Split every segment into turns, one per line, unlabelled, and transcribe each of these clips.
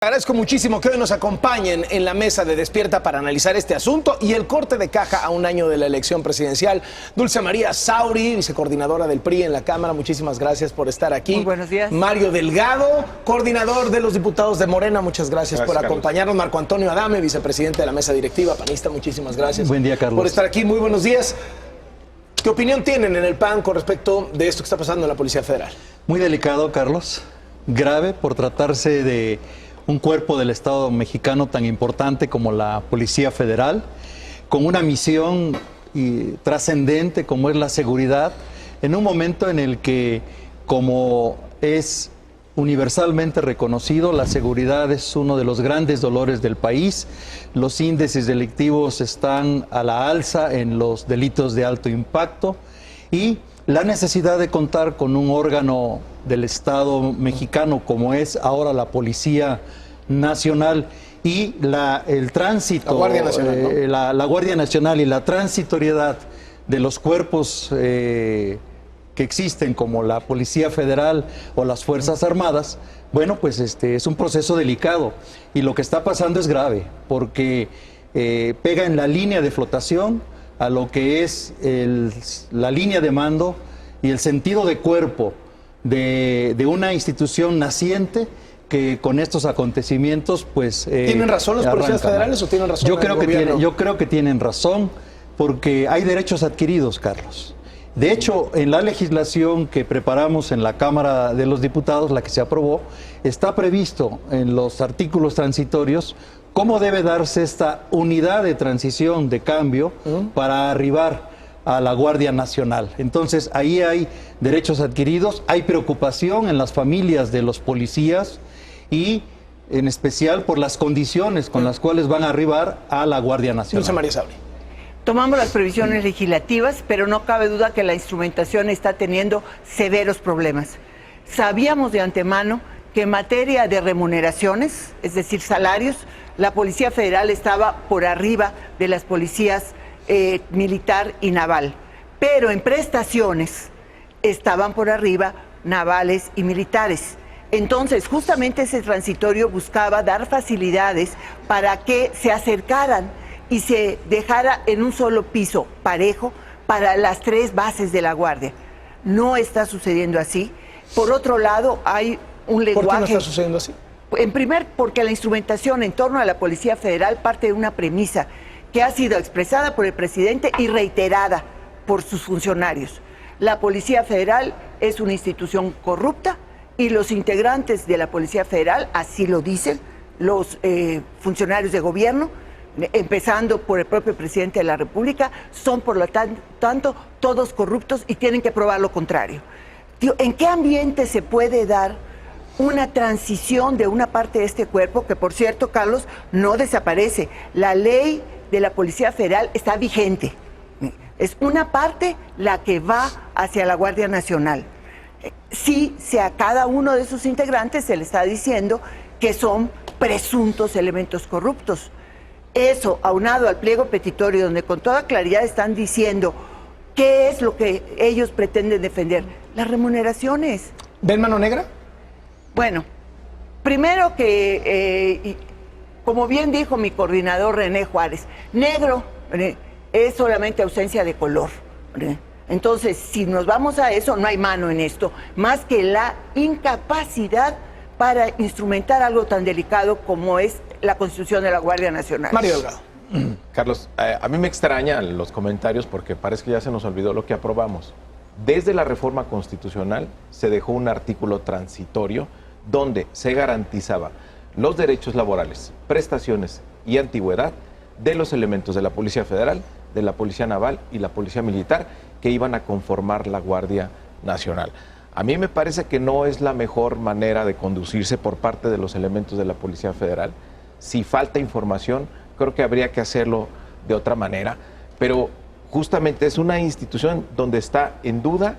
Agradezco muchísimo que hoy nos acompañen en la mesa de Despierta para analizar este asunto y el corte de caja a un año de la elección presidencial. Dulce María Sauri, vicecoordinadora del PRI en la Cámara, muchísimas gracias por estar aquí.
Muy buenos días.
Mario Delgado, coordinador de los diputados de Morena, muchas gracias por acompañarnos. Marco Antonio Adame, vicepresidente de la mesa directiva panista, muchísimas gracias.
Buen día, Carlos.
Por estar aquí, muy buenos días. ¿Qué opinión tienen en el PAN con respecto de esto que está pasando en la Policía Federal?
Muy delicado, Carlos. Grave por tratarse de un cuerpo del Estado mexicano tan importante como la Policía Federal, con una misión trascendente como es la seguridad, en un momento en el que, como es universalmente reconocido, la seguridad es uno de los grandes dolores del país. Los índices delictivos están a la alza en los delitos de alto impacto y la necesidad de contar con un órgano del Estado mexicano como es ahora la Policía Nacional y el tránsito,
la Guardia Nacional, ¿no?
la Guardia Nacional y la transitoriedad de los cuerpos que existen como la Policía Federal o las Fuerzas Armadas, bueno, pues es un proceso delicado y lo que está pasando es grave porque pega en la línea de flotación a lo que es la línea de mando y el sentido de cuerpo de una institución naciente que con estos acontecimientos pues
¿tienen razón los policías federales o tienen razón el gobierno?
Yo creo que tienen razón porque hay derechos adquiridos, Carlos. De hecho, en la legislación que preparamos en la Cámara de los Diputados, la que se aprobó, está previsto en los artículos transitorios cómo debe darse esta unidad de transición, de cambio, para arribar a la Guardia Nacional. Entonces, ahí hay derechos adquiridos, hay preocupación en las familias de los policías y en especial por las condiciones con las cuales van a arribar a la Guardia Nacional.
Dulce María Sauri.
Tomamos las previsiones legislativas, pero no cabe duda que la instrumentación está teniendo severos problemas. Sabíamos de antemano que en materia de remuneraciones, es decir, salarios, la Policía Federal estaba por arriba de las policías militar y naval, pero en prestaciones estaban por arriba navales y militares. Entonces, justamente ese transitorio buscaba dar facilidades para que se acercaran y se dejara en un solo piso parejo para las tres bases de la Guardia. No está sucediendo así. Por otro lado, hay un lenguaje...
¿Por qué no está sucediendo así?
En primer, porque la instrumentación en torno a la Policía Federal parte de una premisa que ha sido expresada por el presidente y reiterada por sus funcionarios. La Policía Federal es una institución corrupta y los integrantes de la Policía Federal, así lo dicen los funcionarios de gobierno, empezando por el propio presidente de la República, son por lo tanto todos corruptos y tienen que probar lo contrario. ¿En qué ambiente se puede dar una transición de una parte de este cuerpo, que por cierto, Carlos, no desaparece? La ley de la Policía Federal está vigente. Es una parte la que va hacia la Guardia Nacional. Sí, si a cada uno de sus integrantes se le está diciendo que son presuntos elementos corruptos. Eso, aunado al pliego petitorio, donde con toda claridad están diciendo qué es lo que ellos pretenden defender. Las remuneraciones.
¿Ven mano negra?
Bueno, primero que, como bien dijo mi coordinador René Juárez, negro es solamente ausencia de color. Entonces, si nos vamos a eso, no hay mano en esto, más que la incapacidad para instrumentar algo tan delicado como es la constitución de la Guardia Nacional.
Mario Delgado.
Carlos, a mí me extrañan los comentarios porque parece que ya se nos olvidó lo que aprobamos. Desde la reforma constitucional se dejó un artículo transitorio donde se garantizaba los derechos laborales, prestaciones y antigüedad de los elementos de la Policía Federal, de la Policía Naval y la Policía Militar que iban a conformar la Guardia Nacional. A mí me parece que no es la mejor manera de conducirse por parte de los elementos de la Policía Federal. Si falta información, creo que habría que hacerlo de otra manera, pero justamente es una institución donde está en duda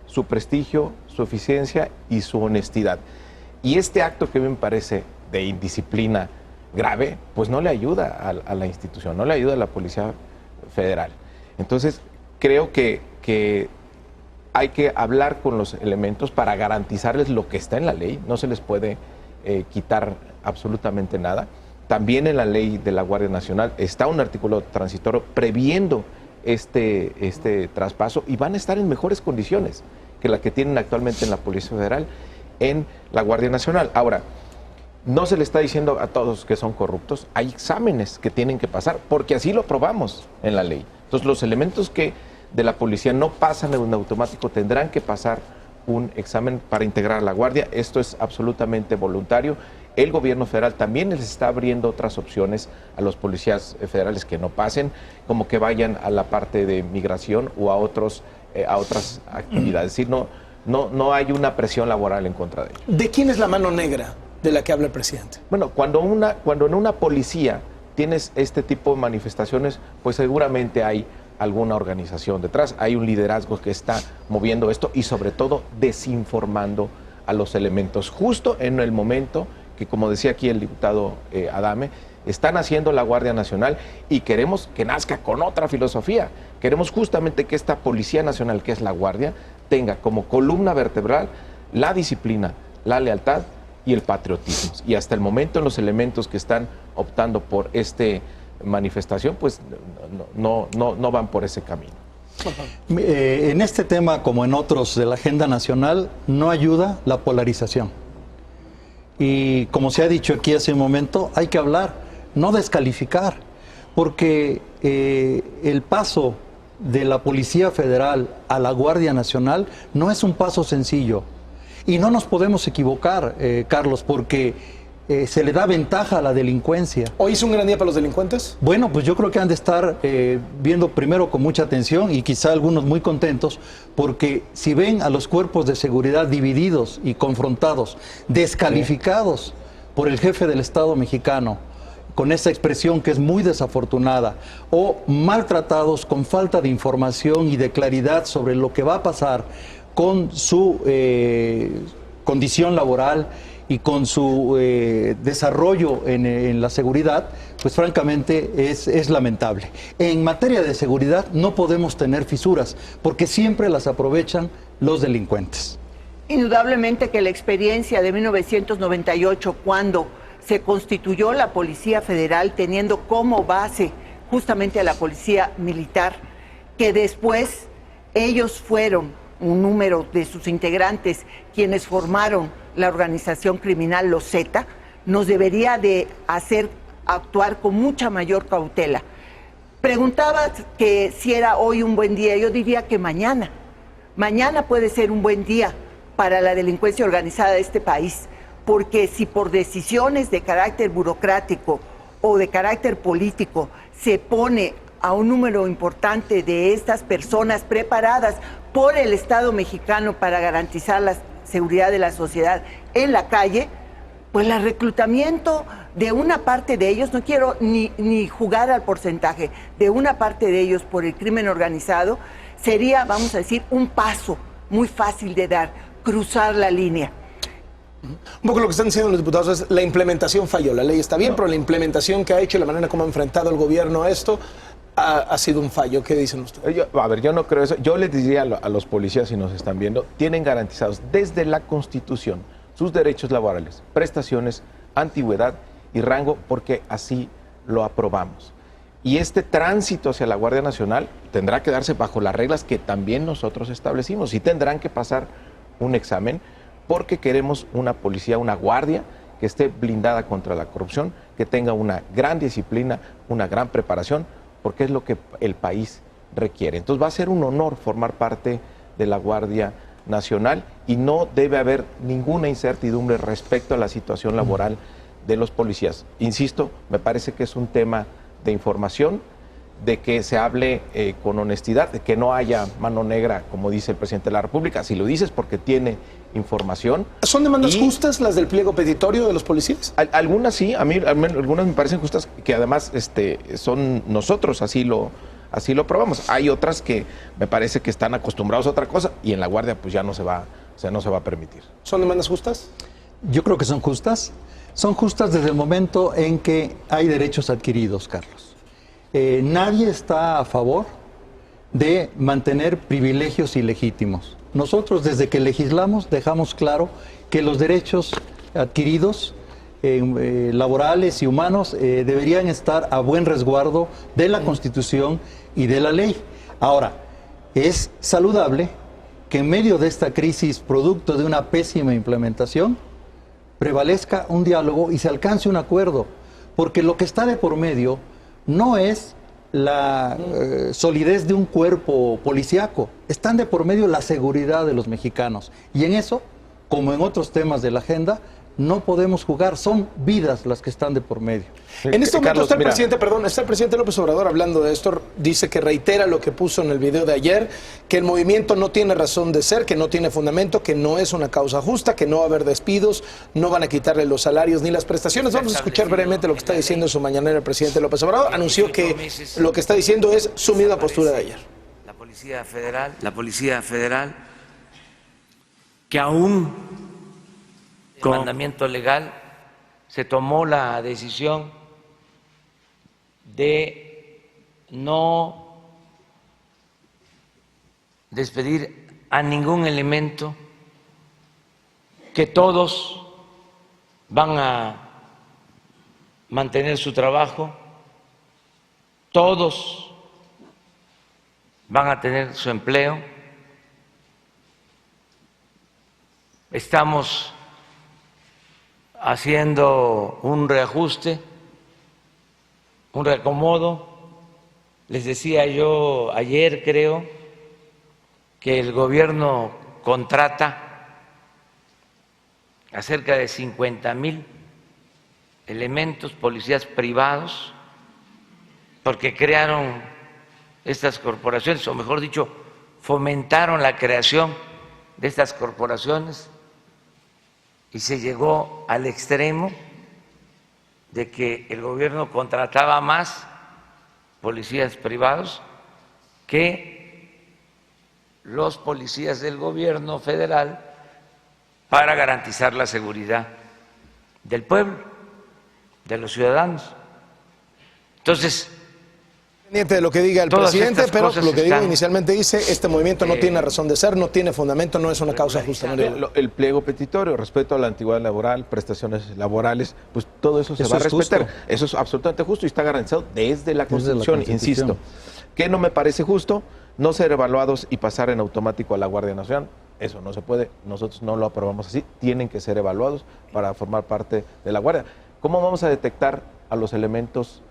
su prestigio, su eficiencia y su honestidad. Y este acto que me parece de indisciplina grave, pues no le ayuda a la institución, no le ayuda a la Policía Federal. Entonces, creo que hay que hablar con los elementos para garantizarles lo que está en la ley, no se les puede quitar absolutamente nada. También en la ley de la Guardia Nacional está un artículo transitorio previendo este traspaso y van a estar en mejores condiciones que la que tienen actualmente en la Policía Federal en la Guardia Nacional. Ahora, no se le está diciendo a todos que son corruptos, hay exámenes que tienen que pasar, porque así lo aprobamos en la ley. Entonces, los elementos que de la policía no pasan en automático tendrán que pasar un examen para integrar a la Guardia. Esto es absolutamente voluntario. El gobierno federal también les está abriendo otras opciones a los policías federales que no pasen, como que vayan a la parte de migración o a otras actividades. Es decir, no hay una presión laboral en contra de ellos.
¿De quién es la mano negra de la que habla el presidente?
Bueno, cuando en una policía tienes este tipo de manifestaciones, pues seguramente hay alguna organización detrás, hay un liderazgo que está moviendo esto y sobre todo desinformando a los elementos justo en el momento que, como decía aquí el diputado Adame, están haciendo la Guardia Nacional y queremos que nazca con otra filosofía. Queremos justamente que esta Policía Nacional, que es la Guardia, tenga como columna vertebral la disciplina, la lealtad y el patriotismo. Y hasta el momento los elementos que están optando por esta manifestación, pues no van por ese camino.
En este tema, como en otros de la agenda nacional, no ayuda la polarización. Y como se ha dicho aquí hace un momento, hay que hablar, no descalificar, porque el paso de la Policía Federal a la Guardia Nacional no es un paso sencillo. Y no nos podemos equivocar, Carlos, porque se le da ventaja a la delincuencia.
¿Hoy es un gran día para los delincuentes?
Bueno, pues yo creo que han de estar viendo primero con mucha atención y quizá algunos muy contentos, porque si ven a los cuerpos de seguridad divididos y confrontados, descalificados por el jefe del Estado mexicano, con esa expresión que es muy desafortunada, o maltratados con falta de información y de claridad sobre lo que va a pasar con su condición laboral y con su desarrollo en la seguridad, pues francamente es lamentable. En materia de seguridad no podemos tener fisuras, porque siempre las aprovechan los delincuentes.
Indudablemente que la experiencia de 1998, cuando se constituyó la Policía Federal, teniendo como base justamente a la Policía Militar, que después ellos fueron un número de sus integrantes quienes formaron la organización criminal Los Zeta, nos debería de hacer actuar con mucha mayor cautela. Preguntabas que si era hoy un buen día, yo diría que mañana. Mañana puede ser un buen día para la delincuencia organizada de este país, porque si por decisiones de carácter burocrático o de carácter político se pone a un número importante de estas personas preparadas por el Estado mexicano para garantizar la seguridad de la sociedad en la calle, pues el reclutamiento de una parte de ellos, no quiero ni jugar al porcentaje, de una parte de ellos por el crimen organizado, sería, vamos a decir, un paso muy fácil de dar, cruzar la línea.
Un poco lo que están diciendo los diputados es la implementación falló. La ley está bien, pero la implementación que ha hecho y la manera como ha enfrentado el gobierno a esto ha sido un fallo. ¿Qué dicen ustedes?
Yo no creo eso. Yo les diría a los policías, si nos están viendo, tienen garantizados desde la Constitución sus derechos laborales, prestaciones, antigüedad y rango, porque así lo aprobamos. Y este tránsito hacia la Guardia Nacional tendrá que darse bajo las reglas que también nosotros establecimos y tendrán que pasar un examen, porque queremos una policía, una guardia que esté blindada contra la corrupción, que tenga una gran disciplina, una gran preparación, porque es lo que el país requiere. Entonces va a ser un honor formar parte de la Guardia Nacional y no debe haber ninguna incertidumbre respecto a la situación laboral de los policías. Insisto, me parece que es un tema de información, de que se hable con honestidad, de que no haya mano negra, como dice el presidente de la República. Si lo dices porque tiene información.
¿Son demandas justas las del pliego petitorio de los policías?
Algunas sí, a mí algunas me parecen justas, que además son nosotros así lo probamos. Hay otras que me parece que están acostumbrados a otra cosa y en la Guardia pues ya no se va a permitir.
¿Son demandas justas?
Yo creo que son justas. Son justas desde el momento en que hay derechos adquiridos, Carlos. Nadie está a favor de mantener privilegios ilegítimos. Nosotros desde que legislamos dejamos claro que los derechos adquiridos laborales y humanos deberían estar a buen resguardo de la Constitución y de la ley. Ahora, es saludable que en medio de esta crisis, producto de una pésima implementación, prevalezca un diálogo y se alcance un acuerdo, porque lo que está de por medio no es la solidez de un cuerpo policíaco, están de por medio la seguridad de los mexicanos, y en eso, como en otros temas de la agenda, no podemos jugar, son vidas las que están de por medio.
En este momento
Carlos,
está el presidente López Obrador hablando de esto, dice que reitera lo que puso en el video de ayer, que el movimiento no tiene razón de ser, que no tiene fundamento, que no es una causa justa, que no va a haber despidos, no van a quitarle los salarios ni las prestaciones. Vamos a escuchar brevemente lo que está diciendo en su mañanera el presidente López Obrador. Anunció que lo que está diciendo es su misma postura de ayer.
La Policía Federal, que aún con mandamiento legal se tomó la decisión de no despedir a ningún elemento, que todos van a mantener su trabajo, todos van a tener su empleo. Estamos haciendo un reajuste, un reacomodo. Les decía yo ayer, creo, que el gobierno contrata a cerca de 50,000 elementos, policías privados, porque crearon estas corporaciones, o mejor dicho, fomentaron la creación de estas corporaciones, y se llegó al extremo de que el gobierno contrataba más policías privados que los policías del gobierno federal para garantizar la seguridad del pueblo, de los ciudadanos. Entonces,
Pendiente de lo que diga el
todas
presidente,
estas
pero
cosas
lo que digo
están,
inicialmente dice, este movimiento no tiene razón de ser, no tiene fundamento, no es una causa justa.
El pliego petitorio, respeto a la antigüedad laboral, prestaciones laborales, pues todo eso se va a respetar. Eso es absolutamente justo y está garantizado desde la Constitución, insisto. ¿Qué no me parece justo? No ser evaluados y pasar en automático a la Guardia Nacional. Eso no se puede, nosotros no lo aprobamos así, tienen que ser evaluados para formar parte de la Guardia. ¿Cómo vamos a detectar a los elementos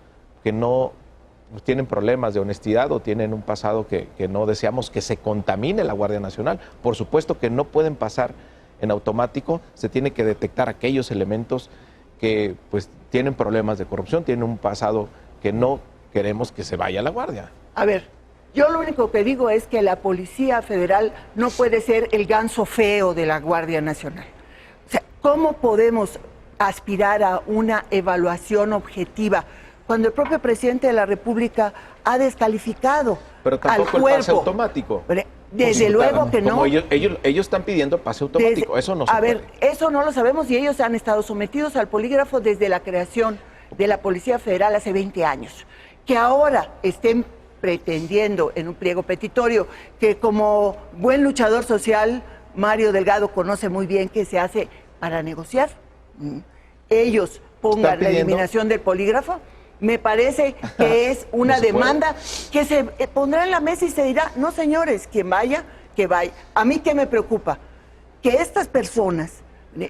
que no tienen problemas de honestidad o tienen un pasado que no deseamos que se contamine la Guardia Nacional? Por supuesto que no pueden pasar en automático, se tiene que detectar aquellos elementos que pues tienen problemas de corrupción, tienen un pasado que no queremos que se vaya a la Guardia.
A ver, yo lo único que digo es que la Policía Federal no puede ser el ganso feo de la Guardia Nacional. O sea, ¿cómo podemos aspirar a una evaluación objetiva cuando el propio presidente de la República ha descalificado
pero tampoco
al cuerpo?
El pase automático.
Desde luego que no.
Como ellos están pidiendo pase automático, eso no se puede.
A ver, eso no lo sabemos y ellos han estado sometidos al polígrafo desde la creación de la Policía Federal hace 20 años. Que ahora estén pretendiendo en un pliego petitorio que como buen luchador social, Mario Delgado conoce muy bien que se hace para negociar. Ellos pongan la eliminación del polígrafo. Me parece que es una demanda que se pondrá en la mesa y se dirá, no señores, quien vaya, que vaya. A mí qué me preocupa, que estas personas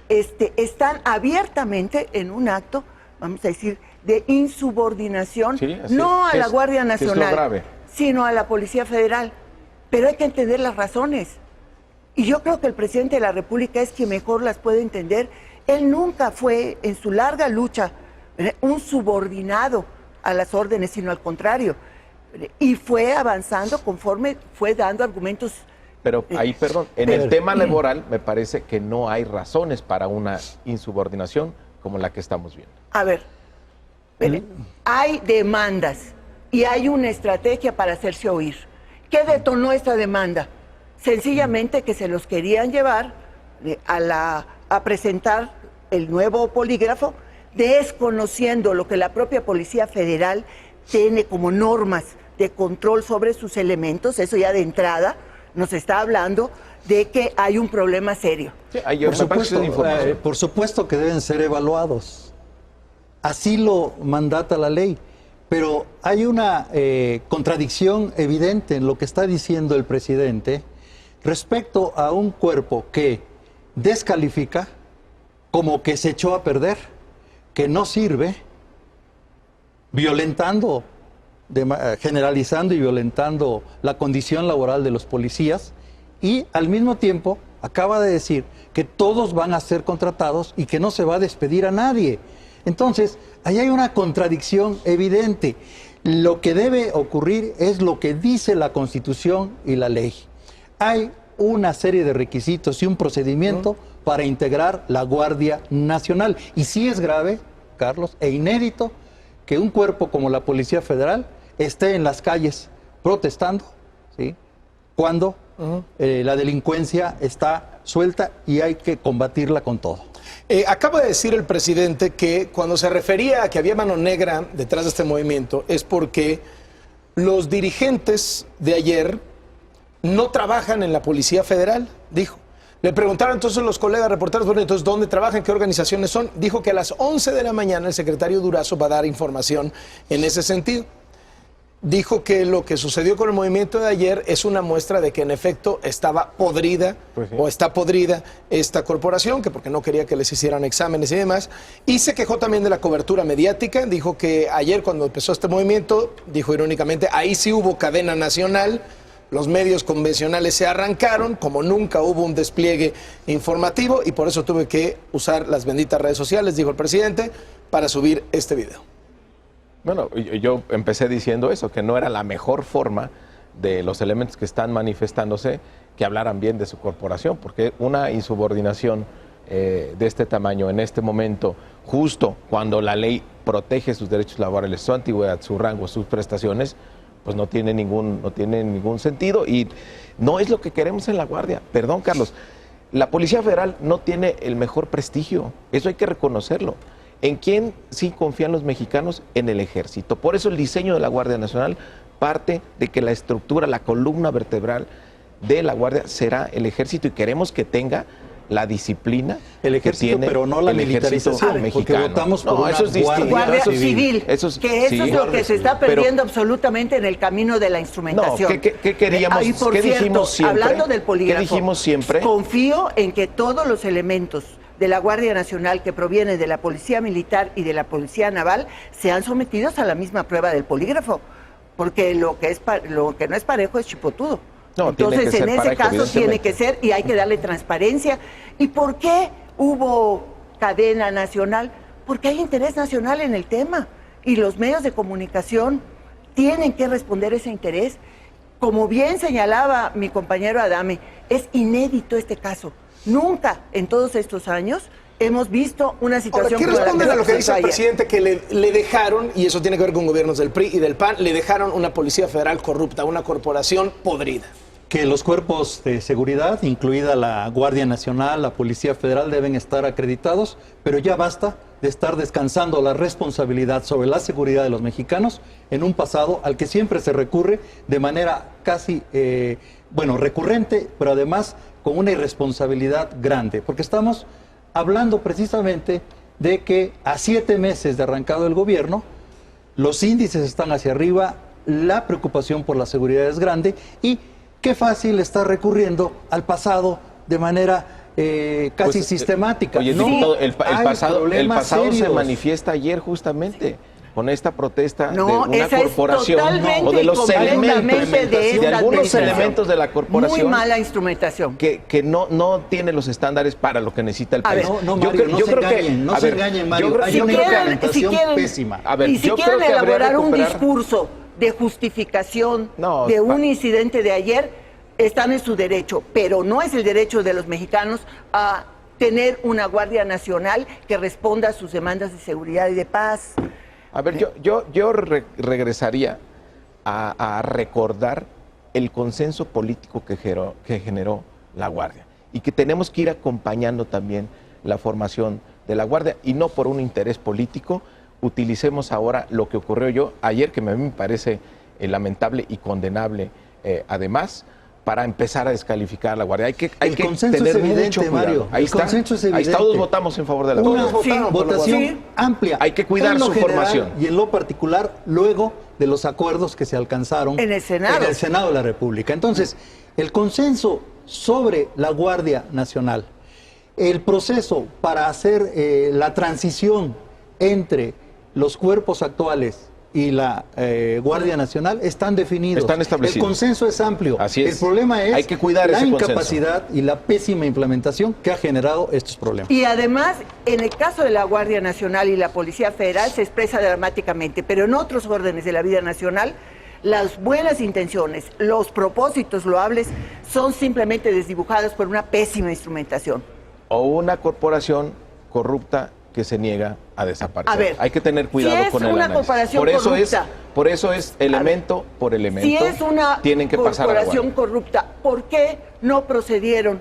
están abiertamente en un acto, vamos a decir, de insubordinación, no a la Guardia Nacional, sino a la Policía Federal. Pero hay que entender las razones. Y yo creo que el presidente de la República es quien mejor las puede entender. Él nunca fue, en su larga lucha, un subordinado a las órdenes, sino al contrario. Y fue avanzando conforme fue dando argumentos.
Pero ahí, perdón, en el tema laboral me parece que no hay razones para una insubordinación como la que estamos viendo.
A ver, hay demandas y hay una estrategia para hacerse oír. ¿Qué detonó esta demanda? Sencillamente que se los querían llevar a presentar el nuevo polígrafo, desconociendo lo que la propia Policía Federal tiene como normas de control sobre sus elementos, eso ya de entrada, nos está hablando de que hay un problema serio.
Sí,
por supuesto que deben ser evaluados. Así lo mandata la ley. Pero hay una contradicción evidente en lo que está diciendo el presidente respecto a un cuerpo que descalifica, como que se echó a perder, que no sirve, violentando, generalizando y violentando la condición laboral de los policías, y al mismo tiempo acaba de decir que todos van a ser contratados y que no se va a despedir a nadie. Entonces, ahí hay una contradicción evidente. Lo que debe ocurrir es lo que dice la Constitución y la ley. Hay una serie de requisitos y un procedimiento para integrar la Guardia Nacional. Y sí es grave, Carlos, e inédito que un cuerpo como la Policía Federal esté en las calles protestando, ¿sí?, cuando la delincuencia está suelta y hay que combatirla con todo.
Acaba de decir el presidente que cuando se refería a que había mano negra detrás de este movimiento es porque los dirigentes de ayer no trabajan en la Policía Federal, dijo. Le preguntaron entonces los colegas reporteros, bueno, entonces, ¿dónde trabajan? ¿Qué organizaciones son? Dijo que a las 11 de la mañana el secretario Durazo va a dar información en ese sentido. Dijo que lo que sucedió con el movimiento de ayer es una muestra de que en efecto estaba podrida, pues sí, o está podrida esta corporación, que porque no quería que les hicieran exámenes y demás, y se quejó también de la cobertura mediática. Dijo que ayer cuando empezó este movimiento, dijo irónicamente, ahí sí hubo cadena nacional, los medios convencionales se arrancaron, como nunca hubo un despliegue informativo, y por eso tuve que usar las benditas redes sociales, dijo el presidente, para subir este video.
Bueno, yo empecé diciendo eso, que no era la mejor forma de los elementos que están manifestándose que hablaran bien de su corporación, porque una insubordinación de este tamaño en este momento, justo cuando la ley protege sus derechos laborales, su antigüedad, su rango, sus prestaciones, pues no tiene ningún sentido y no es lo que queremos en la Guardia. Perdón, Carlos, la Policía Federal no tiene el mejor prestigio, eso hay que reconocerlo. ¿En quién sí confían los mexicanos? En el Ejército. Por eso el diseño de la Guardia Nacional parte de que la estructura, la columna vertebral de la Guardia será el Ejército y queremos que tenga la disciplina
el Ejército, que tiene pero no la militarización mexicana. Porque votamos por una
Guardia Civil. Eso es lo que se está perdiendo absolutamente en el camino de la instrumentación.
No, ¿qué queríamos?
Y por
¿Qué
cierto,
dijimos siempre?
Hablando del polígrafo,
¿qué dijimos siempre?
Confío en que todos los elementos de la Guardia Nacional que provienen de la Policía Militar y de la Policía Naval sean sometidos a la misma prueba del polígrafo, porque lo que no es parejo es chipotudo. No, entonces en ese caso tiene que ser y hay que darle transparencia. ¿Y por qué hubo cadena nacional? Porque hay interés nacional en el tema y los medios de comunicación tienen que responder ese interés. Como bien señalaba mi compañero Adame, es inédito este caso. Nunca en todos estos años hemos visto una situación.
Ahora, ¿qué responden a lo que dice el presidente? Que le dejaron, y eso tiene que ver con gobiernos del PRI y del PAN, le dejaron una Policía Federal corrupta, una corporación podrida.
Que los cuerpos de seguridad, incluida la Guardia Nacional, la Policía Federal, deben estar acreditados, pero ya basta de estar descansando la responsabilidad sobre la seguridad de los mexicanos en un pasado al que siempre se recurre de manera casi, recurrente, pero además con una irresponsabilidad grande, porque estamos hablando precisamente de que a 7 meses de arrancado el gobierno, los índices están hacia arriba, la preocupación por la seguridad es grande y qué fácil está recurriendo al pasado de manera casi sistemática.
Oye, no, el pasado se manifiesta ayer justamente con esta protesta de una corporación o de los elementos de algunos elementos de la corporación.
Muy mala instrumentación.
Que no tiene los estándares para lo que necesita el país.
No se engañen, Mario. Hay una implementación pésima.
Y si quieren elaborar un discurso de justificación de un incidente de ayer, están en su derecho, pero no es el derecho de los mexicanos a tener una Guardia Nacional que responda a sus demandas de seguridad y de paz.
A ver, yo regresaría a recordar el consenso político que generó la Guardia y que tenemos que ir acompañando también la formación de la Guardia y no por un interés político utilicemos ahora lo que ocurrió ayer, que a mí me parece lamentable y condenable además, para empezar a descalificar a la Guardia. Hay que
consenso
tener
es evidente,
mucho cuidado.
Mario.
Ahí
El
está.
consenso es
Ahí
evidente.
está, todos votamos en favor de la Guardia.
Una
votaron por la
votación
Guardia.
amplia.
Hay que cuidar
en lo
su
general
formación.
Y en lo particular, luego de los acuerdos que se alcanzaron
En el Senado.
en el Senado de la República. Entonces, el consenso sobre la Guardia Nacional, el proceso para hacer la transición entre los cuerpos actuales y la Guardia Nacional están definidos.
Están establecidos.
El consenso es amplio.
Así es.
El problema es
Hay que cuidar
la
ese consenso.
incapacidad y la pésima implementación que ha generado estos problemas.
Y además, en el caso de la Guardia Nacional y la Policía Federal se expresa dramáticamente, pero en otros órdenes de la vida nacional, las buenas intenciones, los propósitos loables son simplemente desdibujados por una pésima instrumentación.
O una corporación corrupta que se niega a desaparecer.
A ver,
hay que tener cuidado
si es
con el
una
análisis.
corporación corrupta,
por eso es elemento por elemento.
Si es una
tienen que pasar a la
corporación
Guardia.
corrupta, ¿por qué no procedieron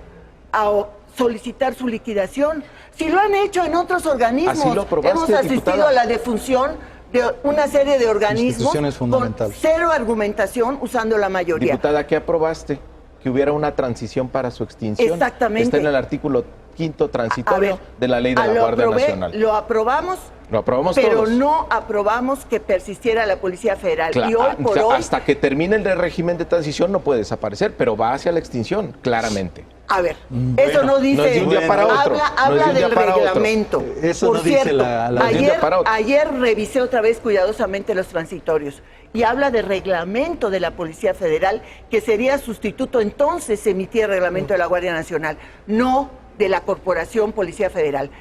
a solicitar su liquidación? Si lo han hecho en otros organismos,
Así lo aprobaste,
hemos asistido
diputada.
a la defunción de una serie de organismos
Instituciones
con
fundamentales.
cero argumentación usando la mayoría.
Diputada, ¿qué aprobaste? Que hubiera una transición para su extinción.
Exactamente.
Está en el artículo 5º transitorio
A ver,
de la ley de la Guardia Nacional.
Lo aprobamos,
Lo aprobamos
pero
todos.
no aprobamos que persistiera la Policía Federal.
Cla-
Y hoy por hoy,
hasta que termine el régimen de transición no puede desaparecer, pero va hacia la extinción, claramente.
a ver, eso no dice...
no es de un día para otro, no es de
Habla
un día
del
para otro.
reglamento.
Eso
Por
no dice
cierto,
la
de un día
ayer,
para otro.
ayer revisé otra vez cuidadosamente los transitorios y habla de reglamento de la Policía Federal, que sería sustituto, entonces se emitía el reglamento de la Guardia Nacional, no de la Corporación Policía Federal.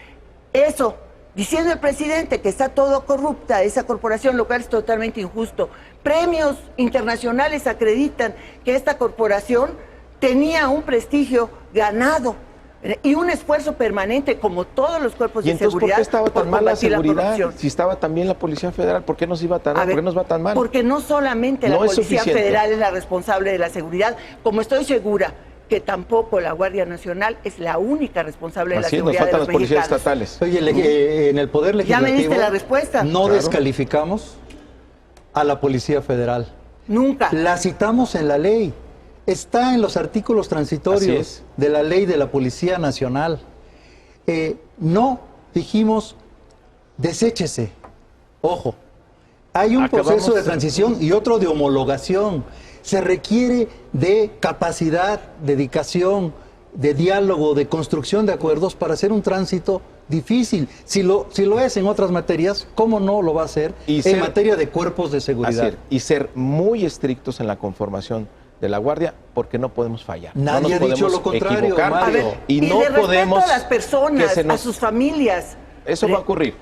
Eso, diciendo el presidente que está todo corrupta esa corporación, lo cual es totalmente injusto. Premios internacionales acreditan que esta corporación tenía un prestigio ganado y un esfuerzo permanente, como todos los cuerpos
¿Y
de
entonces por
seguridad,
qué estaba
por
tan mal la
combatir
seguridad?
corrupción.
Si estaba tan bien la Policía Federal, ¿por qué nos iba tan
A
mal?
ver,
¿Por qué nos va tan mal?
Porque no solamente la
No es
Policía
suficiente.
Federal es la responsable de la seguridad, como estoy segura que tampoco la Guardia Nacional es la única responsable de la
Así es, nos
seguridad de
faltan
los
las policías
mexicanos.
estatales.
Oye, en el Poder
Ya me
Legislativo
diste la respuesta.
no
Claro.
descalificamos a la Policía Federal.
Nunca.
La citamos en la ley. Está en los artículos
Así
transitorios
es.
de la ley de la Policía Nacional. No dijimos, deséchese. Ojo, hay un
Acabamos-
proceso de transición y otro de homologación. Se requiere de capacidad, dedicación, de diálogo, de construcción de acuerdos para hacer un tránsito difícil. Si lo es en otras materias, ¿cómo no lo va a hacer
Y
en
ser-
materia de cuerpos de seguridad?
Así es, y ser muy estrictos en la conformación de la Guardia, porque no podemos fallar.
Nadie
no nos
ha dicho
podemos
lo contrario,
equivocar,
Mario.
A ver,
y no
de respeto
podemos
a las personas,
que se nos-
a sus familias.
Eso va a ocurrir,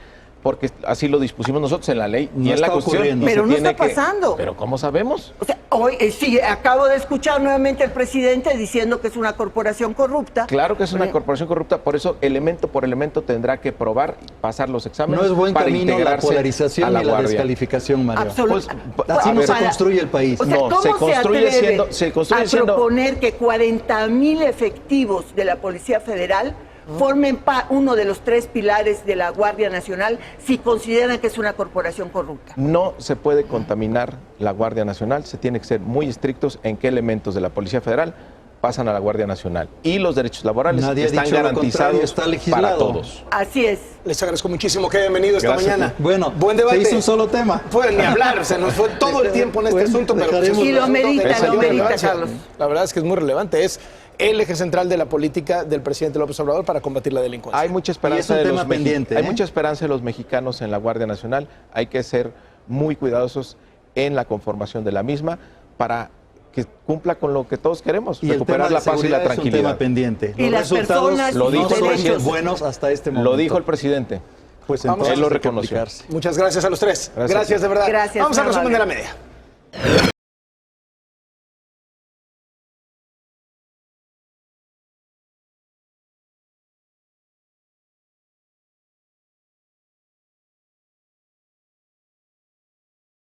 porque así lo dispusimos nosotros en la ley
No
y en la
está
Constitución.
ocurriendo.
y se
Pero no
tiene
está pasando.
Pero ¿cómo sabemos?
O sea, hoy sí, acabo de escuchar nuevamente al presidente diciendo que es una corporación corrupta.
Claro que es una
Bueno,
corporación corrupta, por eso elemento por elemento tendrá que probar, pasar los exámenes
No es buen
para
camino la
integrarse
polarización
a la
y la
Guardia.
descalificación, Mario.
Absoluto.
Así
a
no
ver,
se construye el país.
O sea,
No,
¿cómo
se construye
atreve
siendo- se construye
a
siendo-
proponer que 40,000 efectivos de la Policía Federal formen uno de los 3 pilares de la Guardia Nacional si consideran que es una corporación corrupta?
No se puede contaminar la Guardia Nacional, se tiene que ser muy estrictos en qué elementos de la Policía Federal pasan a la Guardia Nacional. Y los derechos laborales
Nadie ha
están
dicho lo
garantizados
contrario, está legislado.
para todos.
Así es.
Les agradezco muchísimo que hayan venido esta
Gracias.
mañana.
Bueno,
buen debate.
se hizo un solo tema.
Fue ni hablar, se nos fue todo el tiempo en este
Bueno,
asunto, pero
dejaremos-
es un
Y lo
asunto de
merita,
mayor
lo merita,
relevancia.
Carlos.
La verdad es que es muy relevante, es el eje central de la política del presidente López Obrador para combatir la delincuencia.
Hay mucha
Y
esperanza
es un
de
tema
los
pendiente,
hay
¿eh?
mucha esperanza de los mexicanos en la Guardia Nacional. Hay que ser muy cuidadosos en la conformación de la misma para que cumpla con lo que todos queremos,
Y el tema
recuperar
de
la paz y la
seguridad es un tema
tranquilidad.
pendiente.
Y
Los
las
resultados
personas
Lo dijo
no
el
son
presidente.
buenos hasta este momento.
Lo dijo el presidente.
Pues
Vamos a-
entonces
Él lo
hay que
reconoció.
aplicarse.
Muchas gracias a los tres.
Gracias.
Gracias de verdad.
Gracias,
Vamos al
muy
resumen de
amable.
la media.